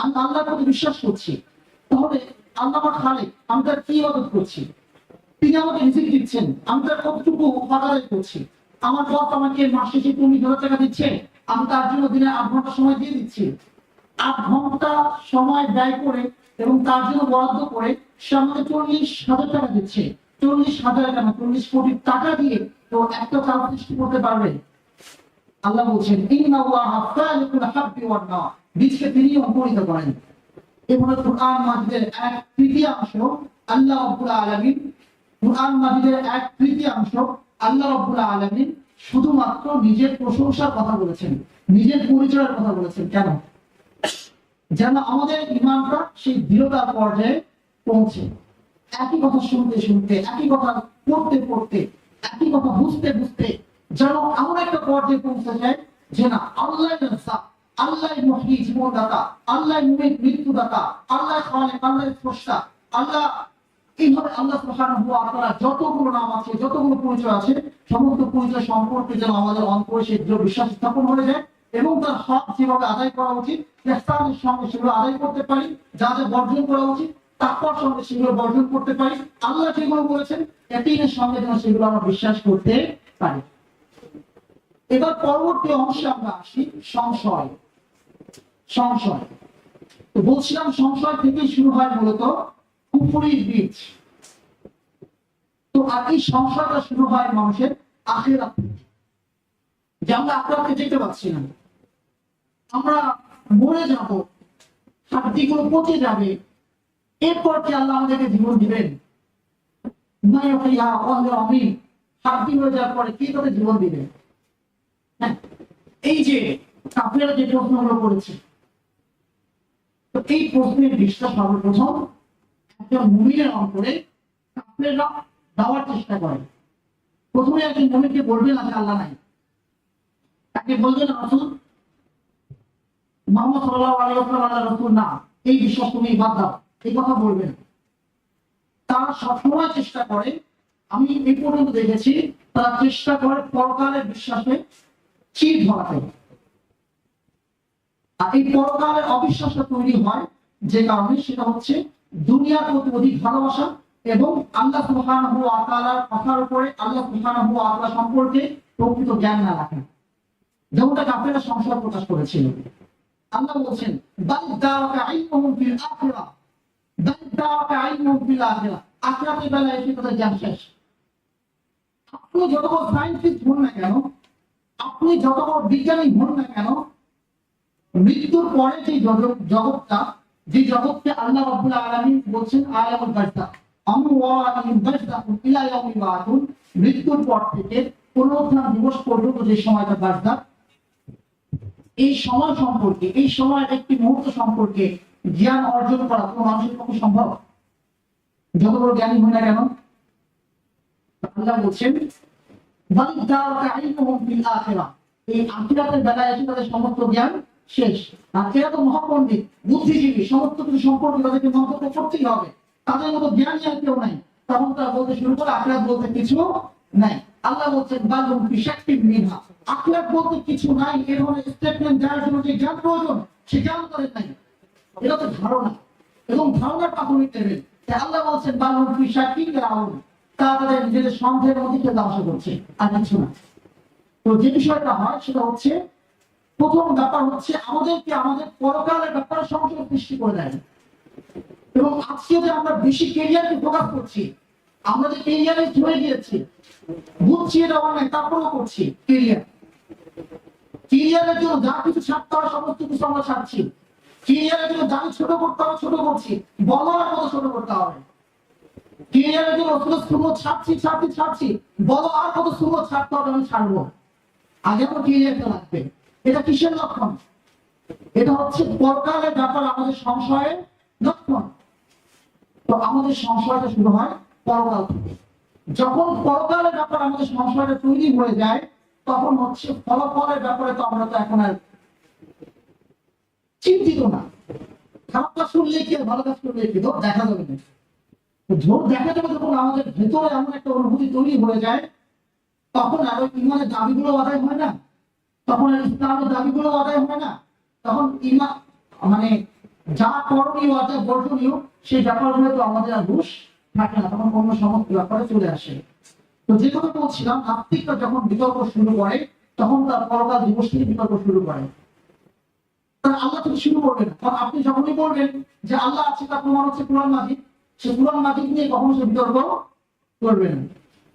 আমি আল্লাহর প্রতি বিশ্বাস করছি, তাহলে আল্লাহ আমার খালিক, আমি তার কি ইবাদত করছি, তিনি আমাকে রিজিক দিচ্ছেন, আমি তার কতটুকু আদায় করছি। আমার বস আমাকে মাসে 20,000 টাকা দিচ্ছে, আমি তার জন্য দিনে 8 ঘন্টা সময় দিয়ে দিচ্ছি। 8 ঘন্টা সময় ব্যয় করে এবং তার জন্য বরাদ্দ করে সে আমাকে 40,000 টাকা দিচ্ছে। 40,000 কেন, 40 কোটি টাকা দিয়ে তো একটা চাল সৃষ্টি করতে পারবে? আল্লাহ বলছেন ইন্নাল্লাহা ফালিকুল হাব্বি ওয়ান নাওয়া, বীজকে তিনি অঙ্কুরিত করেন। এভাবে কুরআন মাজিদের 1/3 আল্লাহ রাব্বুল আলামিন, কুরআন মাজিদের 1/3 আল্লাহ রাব্বুল আলামিন শুধুমাত্র নিজের প্রশংসার কথা বলেছেন, নিজের পরিচয়ের কথা বলেছেন। কেন? যেন আমাদের ঈমানটা সেই দৃঢ়তার পর্যায়ে পৌঁছে। একই কথা শুনতে শুনতে, একই কথা পড়তে পড়তে, একই কথা বুঝতে বুঝতে যেন এমন একটা পর্যায়ে পৌঁছে যায় যে না, আল্লাহ রাজ্জাক, আল্লাহ মুহয়ী জীবনদাতা, আল্লাহ মুমিত মৃত্যুদাতা, আল্লাহ খালিক, আল্লাহ স্রষ্টা, আল্লাহ, এইভাবে আল্লাহ সুবহানাহু ওয়া তাআলা যতগুলো নাম আছে, যতগুলো পরিচয় আছে, সমস্ত পরিচয় সম্পর্কে যেন আমাদের অন্তরে সেই দৃঢ় বিশ্বাস স্থাপন হয়ে যায় এবং তার হক যেভাবে আদায় করা উচিত ইহসানের সঙ্গে সেগুলো আদায় করতে পারি, যা যা বর্জন করা উচিত তাকওয়ার সঙ্গে সেগুলো বর্জন করতে পারি, আল্লাহ যেগুলো বলেছেন ইয়াকিনের সঙ্গে যেন সেগুলো আমরা বিশ্বাস করতে পারি। এবার পরবর্তী অংশে আমরা আসি, সংশয়। সংশয় তো বলছিলাম, সংশয় থেকেই শুরু হয় মূলত কুফরির বীজ। তো আর এই সংশয়টা শুরু হয় মানুষের আখিরাত থেকে, যে আমরা আখিরাতকে যেতে পারছি না, আমরা মরে যাব, হাড্ডিগুলো পচে যাবে, এরপর কি আল্লাহ আমাদেরকে জীবন দিবেন? হাড্ডি হয়ে যাওয়ার পরে কি তাদের জীবন দিবেন? হ্যাঁ, এই যে কাফেররা যে প্রশ্নগুলো করেছে, তো এই প্রশ্নের বিশ্বাস সর্বপ্রথম একজন মুমিনের অন্তরে কাফেররা দেওয়ার চেষ্টা করে। প্রথমে একজন মুমিনকে বলবেন আছে আল্লাহ নাই, তাকে বলবেন রাসূল মুহাম্মদ সাল্লাল্লাহু আলাইহি ওয়াসাল্লাম আল্লাহর রাসূল না, এই বিশ্বাস তুমি বাদ দাও, এই কথা বলবেন। তারা সবসময় চেষ্টা করে, আমি এই পর্যন্ত দেখেছি, তারা চেষ্টা করে পরকালের বিশ্বাসে চির ধরাতে। আর এই পরকালের অবিশ্বাসটা তৈরি হয় যে কারণে, সেটা হচ্ছে দুনিয়ার প্রতি অধিক ভালোবাসা এবং আল্লাহ সুবহানাহু ওয়া তাআলার কথার উপরে, আল্লাহ সুবহানাহু ওয়া তাআলা সম্পর্কে প্রকৃত জ্ঞান না রাখা। যেমনটা কাফেররা সংশয় প্রকাশ করেছিল। আল্লাহ বলছেন বাল দাওয়াকা ইলমুহুম ফিল আখিরাহ, বাল দাওয়াকা ইলমুহুম ফিল আখিরাহ, আখিরাতের বেলায় এসে তাদের জ্ঞান শেষ। আপনি যত বড় সায়েন্টিস্ট হন না কেন, আপনি যত বড় বিজ্ঞানী হন না কেন, মৃত্যুর পরে যে জগৎটা, যে জগৎকে আল্লাহ রাব্বুল আলামিন বলছেন আয়ামুল বারযাখ, আমওয়াতুল বারযাখ ইলা ইয়াউমি বা'থুন, মৃত্যুর পর থেকে পুনরুত্থান দিবস পর্যন্ত যে সময়টা বারযাখ, এই সময় সম্পর্কে, এই সময়ের একটি মুহূর্ত সম্পর্কে জ্ঞান অর্জন করা কোনো মানুষের পক্ষে সম্ভব? যত বড় জ্ঞানী হই না কেন, আল্লাহ বলছেন বাল দাওয়াকা ইলমুহুম ফিল আখিরাহ, এই আখিরাতের বেলায় এসে তাদের সমস্ত জ্ঞান শেষ। আর এরা তো মহাপণ্ডিত, বুদ্ধিজীবী, সমস্ত কিছু সম্পর্কে তাদেরকে মন্তব্য করতেই হবে, তাদের মতো জ্ঞানী আর কেউ নাই। তখন তারা বলতে শুরু করে আখিরাত বলতে কিছু নাই। আল্লাহ বলছেন বালুম ফি শাক্কিন মিনহা, আখিরাত বলতে কিছু নাই, এর ধরনের স্টেটমেন্ট দেওয়ার জন্য যে জ্ঞান প্রয়োজন সে জ্ঞান তাদের নাই। এটা তো ধারণা এবং ধারণার প্রাথমিক লেভেল। আল্লাহ বলছেন বালুম ফি শাক্কিন রাউন, তারা তাদের নিজেদের সন্দেহের মধ্যে খেলতে আশা করছে, আর কিছু না। তো যে বিষয়টা হয় সেটা হচ্ছে, প্রথম ব্যাপার হচ্ছে আমাদেরকে আমাদের পরকালের ব্যাপারে সংশয় সৃষ্টি করে দেয়। এবং আজকে যে আমরা বেশি ক্যারিয়ারকে ফোকাস করছি, আমরা যে ক্যারিয়ারে চলে গিয়েছি, বুঝছি এটা অনেক, তারপরেও করছি ক্যারিয়ারের জন্য যা কিছু ছাড়তে হয় সমস্ত কিছু আমরা ছাড়ছি। ক্যারিয়ারের জন্য যা ছোট করতে হবে ছোট করছি, বলার মতো ছোট করতে হবে। ক্যারিয়ারের জন্য সুযোগ ছাড়ছি, বলো আর কত সুযোগ ছাড়তে হবে আমি ছাড়বো। আগে আমার ক্লিয়ার লাগবে এটা কিসের লক্ষণ? এটা হচ্ছে পরকালের ব্যাপার আমাদের সংশয়ের লক্ষণ। তো আমাদের সংশয়টা শুরু হয় পরকাল থেকে। যখন পরকালের ব্যাপার আমাদের সংশয়টা তৈরি হয়ে যায়, তখন হচ্ছে ফলাফলের ব্যাপারে তো আমরা তো এখন আর চিন্তিত না। খারাপ কাজ করলে কি আর ভালো কাজ করলে কি ধর দেখা যাবে না। ধর দেখা যাবে যখন আমাদের ভেতরে এমন একটা অনুভূতি তৈরি হয়ে যায়, তখন আর ওই ইমানের দাবিগুলো আদায় হয় না, তখন আর ইসলামের দাবিগুলো আদায় হয় না, তখন ইমান মানে যা করণীয় যা বর্জনীয় সেই ব্যাপারগুলো তো আমাদের আর হুঁশ থাকে না, তখন অন্য সমস্ত ব্যাপারে চলে আসে। তো যে কথা বলছিলাম, নাস্তিকরা যখন বিতর্ক শুরু করে, তখন তার পরকাল দিবস থেকে বিতর্ক শুরু করে। তার আল্লাহ থেকে শুরু করবেন, কারণ আপনি যখনই বলবেন যে আল্লাহ আছে, তার প্রমাণ হচ্ছে কোরআন মাজিদ, সে কোরআন মাজিদ নিয়ে কখনো সে বিতর্ক করবেন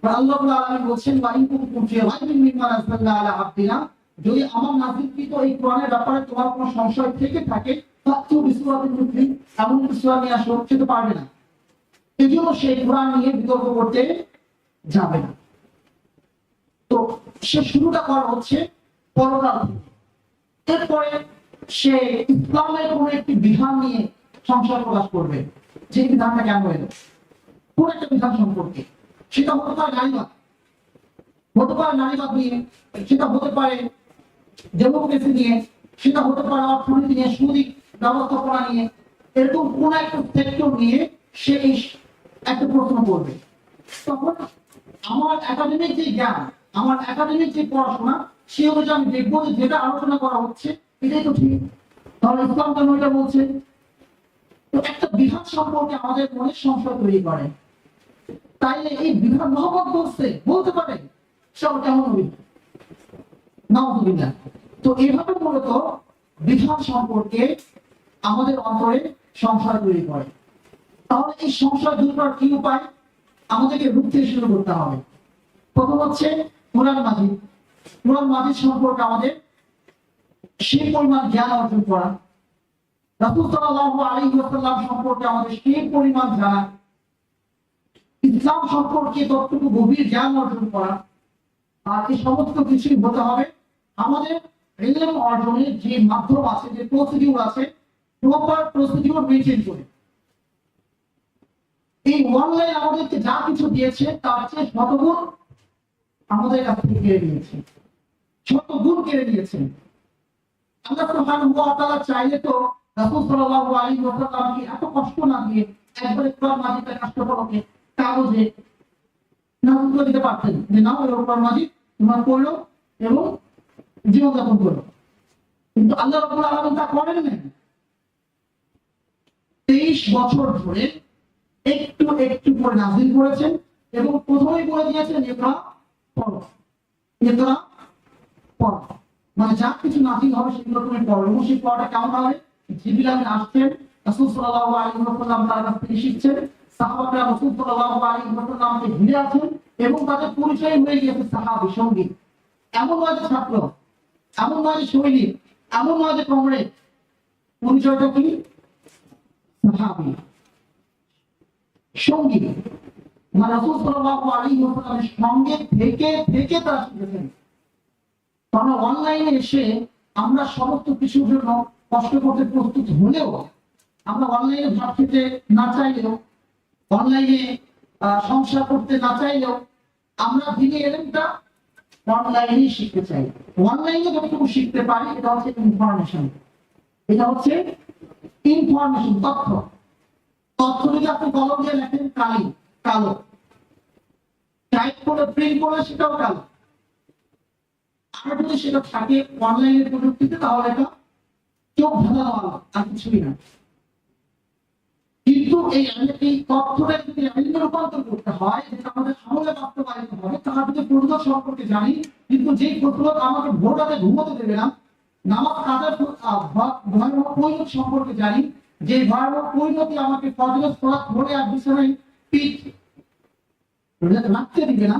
না। আল্লাহ রাব্বুল আলামিন বলছেন, ওয়া ইন কুনতুম ফি রাইবিন মিম্মা নাযালনা আলা আবদিনা, যদি আমার নাযিলকৃত এই কোরআনের ব্যাপারে তোমার কোনো সংশয় থেকে থাকে, ফাতু বিসূরাতিন মিসলি, এমন একটা সূরা নিয়ে আসো, সে তো পারবে না। এজন্য সেই কোরআন নিয়ে বিতর্ক করতে যাবে না। তো সে শুরুটা করা হচ্ছে পরকাল থেকে। এরপরে সে ইসলামের কোন একটি বিধান নিয়ে সংশয় প্রকাশ করবে, যে বিধানটা কেন এলো, কোন একটা বিধান সম্পর্কে। সেটা হতে পারে নারীবাদ, হতে পারে নারীবাদ নিয়ে, সেটা হতে পারে ডেমোক্রেসি নিয়ে, সেটা হতে পারে অর্থনীতি নিয়ে, সুদিক ব্যবস্থাপনা নিয়ে, এরকম কোন একটা সেক্টর নিয়ে সে একটা প্রশ্ন করবে। তখন আমার একাডেমিক যে জ্ঞান, আমার একাডেমিক যে পড়াশোনা, সে অনুযায়ী আমি দেখবো যে যেটা আলোচনা করা হচ্ছে এটাই তো ঠিক, তাহলে ইসলাম কেন এটা বলছে। তো একটা বিধান সম্পর্কে আমাদের মনে সংশয় তৈরি করে, তাইলে এই বিধান মোহাম্মদ বলতে পারে সব কেমন নাউযুবিল্লাহ। তো এইভাবে মূলত বিধান সম্পর্কে আমাদের অন্তরে সংশয় তৈরি করে। তাহলে এই সংশয় দূর করার কি উপায়? আমাদেরকে রূপ থেকে শুরু করতে হবে। প্রথম হচ্ছে কোরআন মাজিদ। কোরআন মাজিদ সম্পর্কে আমাদের সেই পরিমাণ জ্ঞান অর্জন করা, রাসূল সাল্লাল্লাহু আলাইহি ওয়াসাল্লাম সম্পর্কে আমাদের সেই পরিমাণ জানা, ইসলাম সম্পর্কে ততটুকু গভীর জ্ঞান অর্জন করা। আর এই সমস্ত কিছুই হতে হবে আমাদের ইলম অর্জনের যে মাধ্যম আছে, যে প্রসিডিউর আছে, প্রপার প্রসিডিউর মেনটেন করে। এই অনলাইন আমাদেরকে যা কিছু দিয়েছে তার চেয়ে শতগুণ আমাদের কাছ থেকে কেড়ে নিয়েছে, শতগুণ কেড়ে নিয়েছে। আল্লাহ সুবহানাহু ওয়া তাআলা চাইলে তো রাসূল সাল্লাল্লাহু আলাইহি ওয়াসাল্লামকে এত কষ্ট না দিয়ে একবারে কোরআন মাজিদটা কাষ্ঠফলকে কাগজে নাযিল করে দিতে পারতেন, যে নাও এই কোরআন মাজিদ তোমরা পড়ো এবং জীবনযাপন করো। কিন্তু আল্লাহ রাব্বুল আলামিন তা করেন না। 23 বছর ধরে একটু একটু করে নাযিল করেছেন এবং প্রথমেই বলে দিয়েছেন ইকরা পড়ো, ইকরা পড়ো, মানে যা কিছু নাযিল হবে সেগুলো তুমি পড়ো। এবং সেই পড়াটা কেমন হবে? জিবরিল আমিন আসছেন, রাসূল সাল্লাল্লাহু আলাইহি ওয়াসাল্লাম তার কাছ থেকে শিখছেন, সাহাবারা রাসূল সাল্লাল্লাহু আলাইহি ওয়াসাল্লামকে ঘিরে আছেন এবং তাদের পরিচয় হয়ে গিয়েছে সাহাবী সঙ্গী। এমন নয় যে ছাত্র, এমন নয় যে সৈনিক, এমন নয় যে কমরেড, পরিচয়টা কি? সাহাবী সঙ্গী। মানে রাসূল সাল্লাল্লাহু আলাইহি ওয়াসাল্লামের সঙ্গে থেকে থেকে তারা শিখেছেন। কারণ অনলাইনে এসে আমরা সমস্ত কিছুর জন্য কষ্ট করতে প্রস্তুত হলেও, আমরা অনলাইনে ভাত খেতে না চাইলেও, অনলাইনে সংসার করতে না চাইলেও, আমরা দিনে এলেমটা অনলাইনেই শিখতে চাই। অনলাইনে যতটুকু শিখতে পারি এটা হচ্ছে ইনফরমেশন, এটা হচ্ছে ইনফরমেশন, তথ্য। তথ্য যদি আপনি কলম দিয়ে লেখেন কালি কালো, টাইপ করে প্রিন্ট করে সেটাও কালো। আর যদি সেটা থাকে অনলাইনের প্রযুক্তিতে, তাহলে এটা চোখ ধাঁধানো আলো, আর কিছুই না। কিন্তু এই তথ্যটা যদি আইনে রূপান্তর করতে হয়, যেটা আমাদের আমলে বাস্তবায়িত হবে, তার যদি প্রতিরোধ সম্পর্কে জানি, কিন্তু যে প্রতিরোধ আমাকে ভোররাতে ঘুমোতে দেবে না, নামাজ কাজার ভয়াবহ পরিণতি সম্পর্কে জানি, যে ভয়াবহ পরিণতি আমাকে ফজরের সালাত ধরে আর বিছানায় পিঠ রাখতে দিবে না,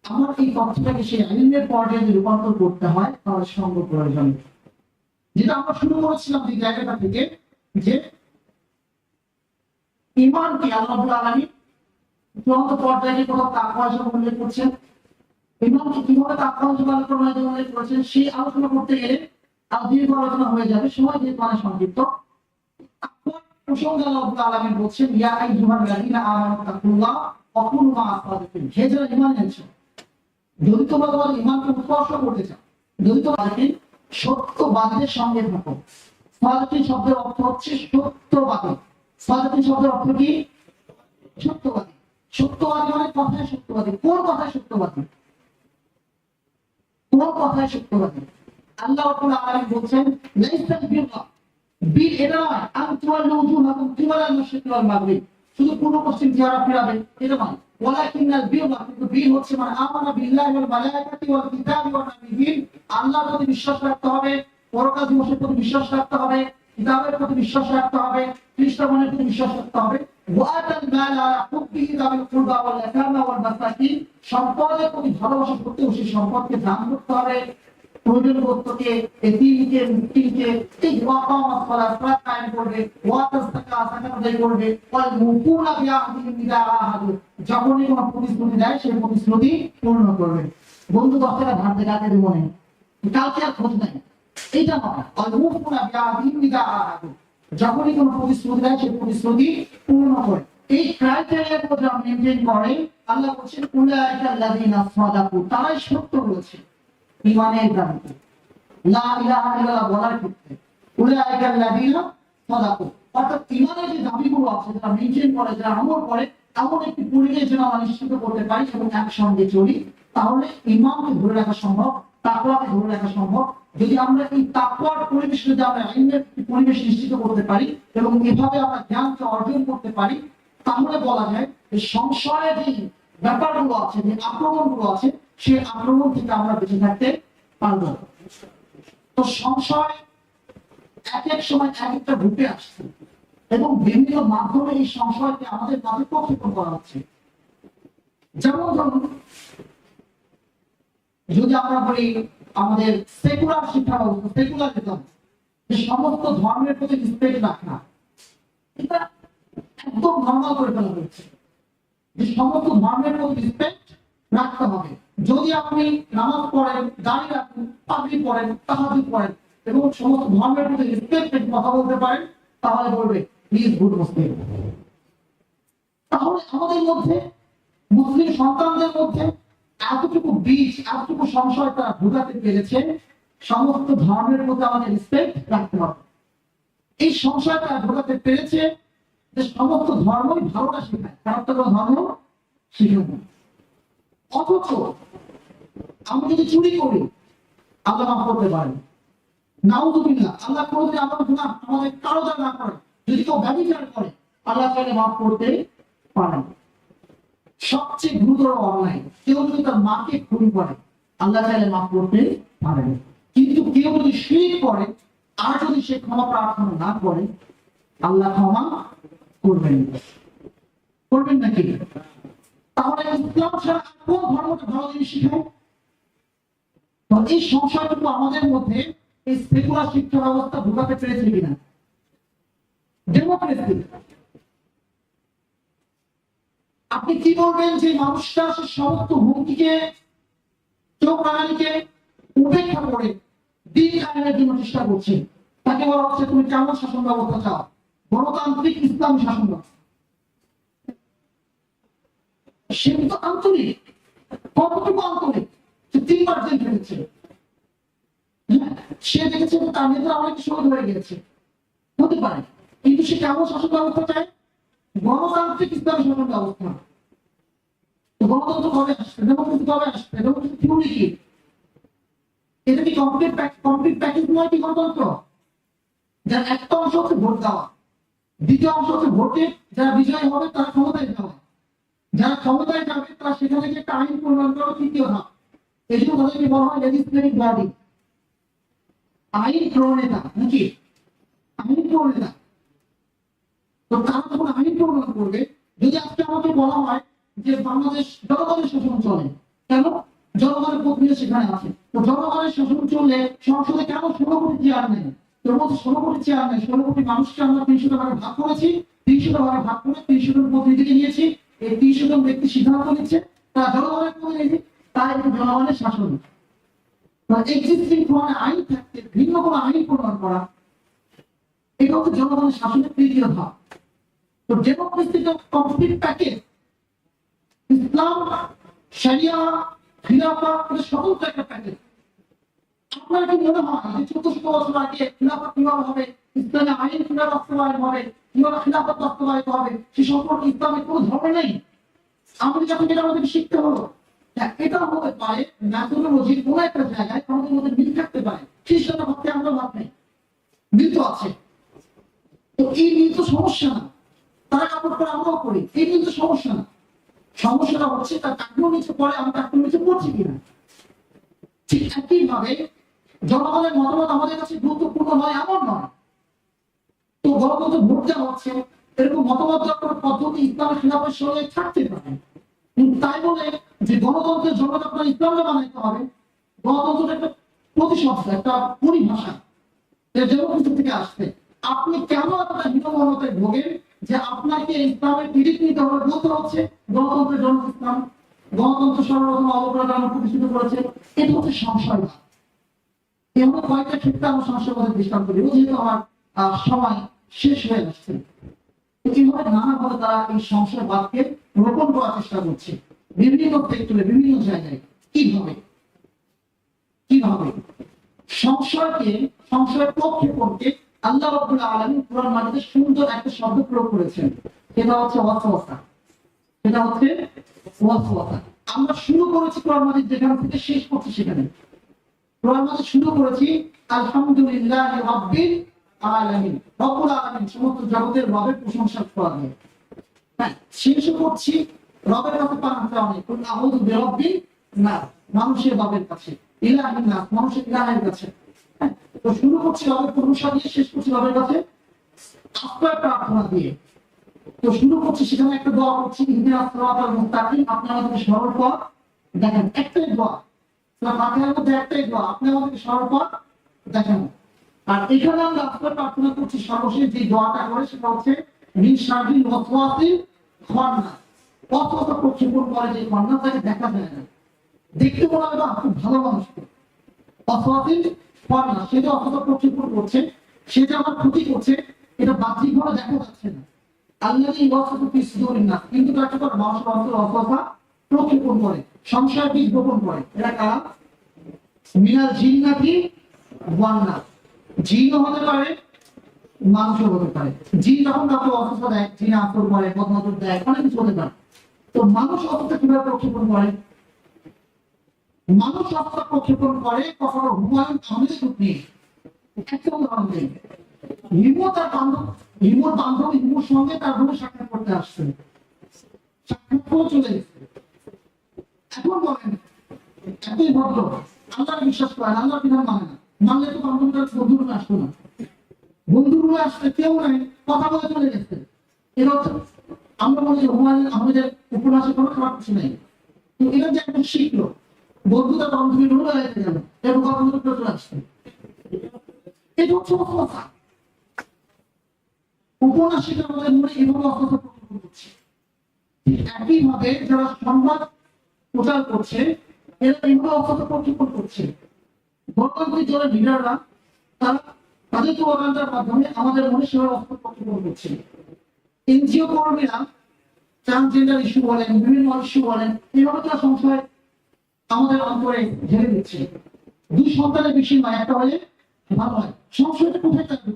আমার এই তথ্যটাকে সেই আইনের পর্যায়ে রূপান্তর করতে হয়, তাহলে সঙ্গ প্রয়োজন। যেটা আমরা শুরু করেছিলাম যে জায়গাটা থেকে, যে ঈমানকে আল্লাহ রাব্বুল আলামিন চূড়ান্ত পর্যায়ে কোথাও তাকওয়া হিসেবে উল্লেখ করছেন, ইমামকে কিভাবে তাকওয়া অর্জন করেছেন সেই আলোচনা করতে গেলে আর দীর্ঘ আলোচনা হয়ে যাবে, সময় যেহেতু অনেক সংক্ষিপ্ত। প্রসঙ্গে আল্লাহ রাব্বুল আলামিন বলছেন, ইয়া আইয়ুহাল্লাযীনা আমানু তাকুল্লাহ ওয়া কুনু মা'আস সাদিকিন। হে যারা ঈমান এনেছো, যদি তোমরা তোমাদের ঈমানকে উৎকর্ষ করতে চাও, যদি তোমরা সত্যবাদীদের সঙ্গে থাকো। সাদিকিন শব্দের অর্থ হচ্ছে সত্যবাদী। সাদিকিন শব্দের অর্থ কি? সত্যবাদী। সত্যবাদী মানে কথায় সত্যবাদী। কোন কথায় সত্যবাদী? কোন কথায় সত্যবাদী? আল্লাহ রাব্বুল আলামিন বলছেন, লাইসাল বিররা, বীর এটা নয় আনতুয়াল্লু উজুহাকুম কিবালাল মাশরিকি ওয়াল মাগরিব, শুধু পূর্ব পশ্চিম চেহারা ফেরাবে এটা নয়। ওয়ালাকিন্নাল বিররা, কিন্তু বীর হচ্ছে মানে আমানা বিল্লাহি ওয়াল মালাইকাতি ওয়াল কিতাবি ওয়ান নাবিয়্যিন, আল্লাহর প্রতি বিশ্বাস রাখতে হবে, পরকাল দিবসের প্রতি বিশ্বাস রাখতে হবে, কিতাবের প্রতি বিশ্বাস রাখতে হবে, খ্রিস্টানের প্রতি বিশ্বাস রাখতে হবে। ওয়াতাল মাল আলা হুব্বিহি যাবিল কুরবা ওয়াল ইয়াতামা ওয়াল মাসাকিন, সম্পদের প্রতি ভালোবাসা করতে হবে, সেই সম্পদকে দান করতে হবে, প্রয়োজন বস্তুকে, এতিমকে, মিসকিনকে, এই ওয়াকামাত সালাত কায়েম করবে, ওয়াতাস যাকাত আদায় করবে, ওয়াল মুকুনা বিআহদিহিম ইযা আহাদু, যখনই কোনো প্রতিশ্রুতি দেয় সেই প্রতিশ্রুতি পূর্ণ করবে। বন্ধু 10 টাকা ধার দিয়ে কাকে দেব না, কালকে আর খোঁজ নাই, এইটা নয়। ওয়াল মুকুনা বিআহদিহিম ইযা আহাদু, যখনই কোনো প্রতিশ্রুতি দেয় সেই প্রতিশ্রুতি পূর্ণ করে। এই ক্রাইটেরিয়ার মধ্যে মেইনটেইন করে আল্লাহ বলেছেন, উলাইকাল্লাযীনা সাদাকু, তারাই সত্য বলেছে ঈমানের দাবিতে, লা ইলাহা ইল্লাল্লাহ বলার ক্ষেত্রে। উলাইকাল্লাযীনা সাদাকু, অর্থাৎ ঈমানের যে দাবিগুলো আছে যারা মেইনটেইন করে, যারা আমল করে, এমন একটি পরিবেশ যেন আমরা নিশ্চিত করতে পারি এবং একসঙ্গে চলি, তাহলে ঈমানকে ধরে রাখা সম্ভব, তাকওয়াকে ধরে রাখা সম্ভব। যদি আমরা এই তাকওয়ার পরিবেশ, যদি আমরা ইলমের পরিবেশ নিশ্চিত করতে পারি এবং এভাবে আমরা জ্ঞানকে অর্জন করতে পারি, তাহলে বলা যায় যে সংশয়ের যে ব্যাপারগুলো আছে, যে আক্রমণগুলো আছে, সেই আক্রমণ থেকে আমরা বেঁচে থাকতে পারবো। তো সংশয় এক এক সময় এক একটা রূপে আসছে এবং বিভিন্ন মাধ্যমে এই সংশয়কে আমাদের মাঝে প্রক্ষেপণ করা হচ্ছে। যেমন ধরুন, যদি আমরা বলি আমাদের সেকুলার শিক্ষা ব্যবস্থা, সেকুলারিজম, যে সমস্ত ধর্মের প্রতি রেসপেক্ট রাখা, এটা একদম নরমাল করে ফেলা হচ্ছে যে সমস্ত ধর্মের প্রতি রেসপেক্ট রাখতে হবে। যদি আপনি নামাজ পড়েন, দাঁড়িয়ে রাখেন, পাগড়ি পড়েন, তাহাজ্জুদ পড়েন এবং সমস্ত ধর্মের প্রতি রেসপেক্ট কথা বলতে পারেন, তাহলে বলবে হি ইজ গুড মুসলিম। তাহলে আমাদের মধ্যে, মুসলিম সন্তানদের মধ্যে এতটুকু বীজ, এতটুকু সংশয় তারা ঢুকাতে পেরেছে, সমস্ত ধর্মের প্রতি আমাদের রেসপেক্ট রাখতে হবে। এই সংশয় তারা ঢুকাতে পেরেছে যে সমস্ত ধর্মই ভালোটা শেখায়, খারাপ তো কোনো ধর্ম শেখায় না। অথচ আমি যদি চুরি করি, আল্লাহ মাফ করতে পারেন, নাউযুবিল্লাহ, আল্লাহ কোনোদিন আমাদের গুনাহ আমাদের কারো দ্বারা না করে। যদি কেউ ব্যভিচার করে, আল্লাহ চাইলে মাফ করতে পারেন। সবচেয়ে গুরুতর অন্যায়, কেউ যদি তার মাকে খুন করে, আল্লাহ চাইলে মাফ করতে পারেন। কিন্তু কেউ যদি শিরক করে আর যদি সে ক্ষমা প্রার্থনা না করে, আল্লাহ ক্ষমা করবেন। করবেন নাকি? তাহলে ইসলাম ছাড়া কোন ধর্মটা ভালো জিনিস শিখায়? তো এই সংশয়টুকু আমাদের মধ্যে এই সেকুলার শিক্ষা ব্যবস্থা ঢুকাতে পেরেছে কিনা? ডেমোক্রেসি, আপনি কি বলবেন যে মানুষটা সে সমস্ত হুমকিকে, চোখ রাঙানিকে উপেক্ষা করে দিন কায়েমের জন্য চেষ্টা করছে, তাকে বলা হচ্ছে তুমি কেমন শাসন ব্যবস্থা চাও? গণতান্ত্রিক ইসলামী শাসন ব্যবস্থা। সে কিন্তু আন্তরিক, কতটুকু আন্তরিক, সে 3বার জেল খেটেছে, সে দেখেছে তার নেতারা অনেক শহীদ হয়ে গেছে, হতে পারে, কিন্তু সে কেমন শাসন ব্যবস্থা চায়? গণতান্ত্রিক ইসলামী শাসন ব্যবস্থা। গণতন্ত্র কবে আসবে? ডেমোক্রেসি কবে আসবে? ডেমোক্রেসি থিওরি কি? এটা কি কমপ্লিট প্যাকেজ নয় কি গণতন্ত্র? যার একটা অংশ হচ্ছে ভোট দেওয়া, দ্বিতীয় অংশ হচ্ছে ভোটে যারা বিজয়ী হবে তারা ক্ষমতায় যাওয়া, যারা ক্ষমতায় যাবে তারা সেখানে গিয়ে একটা আইন প্রণয়ন করা, তৃতীয় ধাপ। এই জন্য তাদেরকে বলা হয় লেজিসলেটিভ বডি, আইন প্রণেতা। নাকি আইন প্রণেতা? তো তারা যখন আইন প্রণয়ন করবে, যদি আজকে আমাকে বলা হয় যে বাংলাদেশ জনগণের শাসন চলে, কেন? জনগণের প্রক্রিয়া সেখানে আছে। তো জনগণের শাসন চললে সংসদে কেন 16 কোটি চেয়ার নেই? তোর মধ্যে 16 কোটি চেয়ার নেই, 16 কোটি মানুষকে আমরা 300 ভাগে ভাগ করেছি, 300 ভাগে ভাগ করে 300 জন প্রতিনিধিকে নিয়েছি, এই 300 জন ব্যক্তি সিদ্ধান্ত নিচ্ছে, তারা জনগণের প্রতিনিধি। তাই জনগণের শাসন। এক্সিস্টিং কোন আইন থাকতে ভিন্ন কোনো আইন প্রণয়ন করা, এটা হচ্ছে জনগণের শাসনের তৃতীয় ধাপ। তো ডেমোক্রেসির কমপ্লিট প্যাকেজ, ইসলাম, শরিয়া, খিলাফত, এটা স্বতন্ত্র একটা প্যাকেজ। আপনার কি মনে হয় যে 1400 বছর আগে খিলাফত কিভাবে হবে, ইসলামে আইন কিভাবে বাস্তবায়ন হবে, কিভাবে খিলাফত বাস্তবায়িত হবে, সে সম্পর্কে ইসলামের কোনো ধর্ম নেই? আমাদের যখন যেটা আমাদেরকে শিখতে হলো, এটা হতে পারে ম্যাথোলজির কোন একটা জায়গায় আমাদের মধ্যে মিল থাকতে পারে, খ্রিস্টানরা ভাবতে আমরা ভাব নেই, মিল তো আছে। তো এই মিল তো সমস্যা না, তারা কাপড় পরে আমরাও করি, এই মিল তো সমস্যা না। সমস্যাটা হচ্ছে তার টাকুর নিচে পড়ে আমি টাকুর নিচে পড়ছি কিনা। ঠিক একইভাবে জনগণের মতামত আমাদের কাছে গুরুত্বপূর্ণ নয় এমন নয়। তো গণতন্ত্র ভোট দেওয়া হচ্ছে, এরকম মতামত দেওয়ার পদ্ধতি ইসলামের খিলাফের সঙ্গে থাকতে পারে, কিন্তু তাই বলে যে গণতন্ত্রের জন্য আপনার ইসলামকে বানাইতে হবে, গণতন্ত্রের একটা প্রতিশব্দ, একটা পরিভাষা ডেমোক্রেসি থেকে আসছে। আপনি কেন আপনার হীনমনতে ভোগেন যে আপনাকে ইসলামের ক্রেডিট নিতে হবে, বলতে হচ্ছে গণতন্ত্রের জন্য ইসলাম, গণতন্ত্র সর্বপ্রথম অবকাঠামো প্রতিষ্ঠিত করেছে, এটা হচ্ছে সংশয়বাদ। এমন কয়েকটা ক্ষেত্রে আমার সংশয়বাদের দৃষ্টান্ত দিব, যেহেতু আমার সময় শেষ হয়ে যাচ্ছে। এইভাবে নানাভাবে তারা এই সংশয়বাদকে রোপণ করার চেষ্টা করছে বিভিন্ন ক্ষেত্রে, বিভিন্ন জায়গায়। কিভাবে কিভাবে সংশয়ের পক্ষে পড়তে আল্লাহ রাব্বুল আলামিন কুরআন মাজিদে সুন্দর একটা শব্দ প্রয়োগ করেছেন, সেটা হচ্ছে ওয়াসওয়াসা। সেটা হচ্ছে ওয়াসওয়াসা। আমরা শুরু করেছি কুরআন মাজিদ যেখান থেকে শেষ করছি সেখানে। কুরআন মাজিদ শুরু করেছি আলহামদুলিল্লাহি রাব্বিল আলামিন, রব্বুল আলামিন, সমস্ত জগতের রবের প্রশংসা করা হয়। হ্যাঁ, শেষ করছি রবের কাছে পানাহ চাওয়া, কুল আউযু বিরাব্বিন নাস, মানুষের রবের কাছে, ইলাহিন নাস, মানুষের ইলাহের কাছে। তো শুরু করছি রবের প্রশংসা দিয়ে, শেষ করছি রবের কাছে আশ্রয় প্রার্থনা দিয়ে। তো শুরু করছি সেখানে একটা দোয়া করছি, ইহদিনাস সিরাতাল মুস্তাকিম, আপনি আমাদেরকে সরল পথ দেখেন। একটাই দোয়া, সূরা ফাতিহার মধ্যে একটাই দোয়া, আপনি আমাদেরকে সরল পথ দেখেন। আর এখানে আমরা আশ্রয় প্রার্থনা করছি সর্বশেষ যে দোয়াটা করে, সেটা হচ্ছে মিন শাররিল ওয়াসওয়াসিল খান্নাস। ওয়াসওয়াসা প্রক্ষেপণ করে যে খান্নাস, তাকে দেখা যায় না, দেখতে মনে হয় খুব ভালো মানুষ, ওয়াসওয়াসিল খান্নাস, সেটা অসৎ প্রক্ষেপণ করছে, সেটা আমার ক্ষতি করছে, এটা বাহ্যিকভাবে দেখা যাচ্ছে না। আল্লাযী ওয়াসওয়াসু ফি সুদুরিন নাস, কিন্তু কাকে করে মানুষের অন্তরে ওয়াসওয়াসা প্রক্ষেপণ করে, সংশয় বীজ বপন করে। এরা কারা? মিনাল জিন্নাতি ওয়ান নাস, জিনও হতে পারে, মানুষও হতে পারে। জিন যখন কাউকে অসুস্থ দেয়, জিন আক্রমণ করে, বদনজর দেয়, অনেক কিছু হতে পারে। তো মানুষ অসুস্থ কিভাবে প্রক্ষেপণ করে? মানুষ অসুস্থ প্রক্ষেপণ করে কখনো হুমায়ুন আহমেদের রূপ নিয়ে। একটা উদাহরণ দিই, হিমুর বান্ধবী হিমুর সঙ্গে তার বোনের সাক্ষাৎ করতে আসছে, সাক্ষাৎ করে চলে গেছে। এখন বলেন, এতই ভদ্র, আল্লাহর বিশ্বাস করেন, আল্লাহর বিধান মানে না, মানলে তো বান্ধবীরা বন্ধু রূপে আসতো না, বন্ধু রূপে আসতে কেউ নাই, কথা বলে চলে গেছে। এর অর্থ আমরা বলি যে হুমায়ুন আহমেদের উপন্যাসে কোনো খারাপ কিছু নেই, কিন্তু এটা যে একজন শিখলো, বন্ধুটা বান্ধবী রূপে রেখে গেল এবং কথা বলে চলে আসছে, এটা হচ্ছে কথা। উপন্যাসিকের আমাদের মনে এভাবে অবস্থা প্রকল্প করছে। একইভাবে যারা সংবাদ প্রচার করছে, এরা এভাবে অবস্থা প্রকল্প করছে। গণতান্ত্রিক দলের লিডাররা তারা তাদের প্রোপাগান্ডার মাধ্যমে আমাদের মনে সেভাবে অবস্থা প্রকল্প করছে। এনজিও কর্মীরা ট্রান্সজেন্ডার ইস্যু বলেন, বিভিন্ন ইস্যু বলেন, এইভাবে তারা সংশয় আমাদের অন্তরে ঢেলে দিচ্ছে। দুই সন্তানের বেশি নয়, একটা হলে ভালো হয়, সংশয়টা কোথায় থাকবে?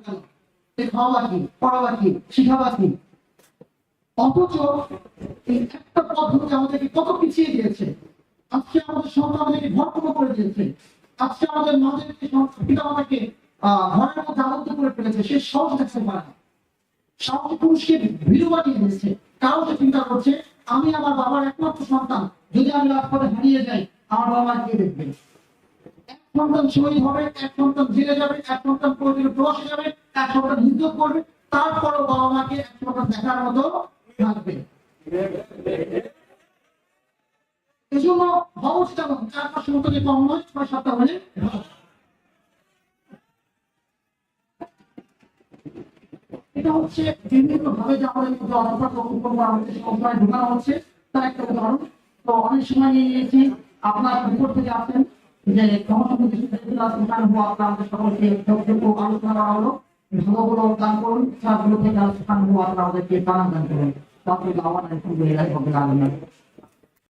খাওয়া কি, পড়াবা কি, শিখাবা কি? অথচ এই একটা পদ্ধতি আমাদেরকে কত পিছিয়ে দিয়েছে। আজকে আমাদের সন্তানদেরকে ঘরকম করে দিয়েছে, আজকে আমাদের মাদেরকে পিতা মাতাকে ঘরের মধ্যে আবদ্ধ করে ফেলেছে। সে সাহস দেখতে পারে না, সাহসী পুরুষকে ভীরু বানিয়ে দিয়েছে। কারণ সে চিন্তা করছে, আমি আমার বাবার একমাত্র সন্তান, যদি আমি রাজপথে হারিয়ে যাই, আমার বাবা কে দেখবেন? এক সন্তান শহীদ হবে, এক সন্তান জেলে যাবে, এক সন্তান প্রয়োজনে প্রবাসে যাবে, এক সন্তান নির্যোগ করবে, তারপরও বাবা মাকে এক সন্তান দেখার মতো থাকবে। এজন্য অবস্থা 4-5 সন্তানের কম নয়, 6-7টা হলে এটা হচ্ছে বিভিন্ন ভাবে যে আমাদের মধ্যে অর্থ ঢোকানো হচ্ছে, তার একটা উদাহরণ। তো অনেক সময় নিয়ে নিয়েছি আপনার উপর থেকে আসেন যে আমাদের সকলকে যতটুকু আলোচনা করা হলো ভালোগুলো দান করুন, খারাপগুলো থেকে আলোচনা আমাদেরকে দান করুন। তারপরে আলহামদুলিল্লাহ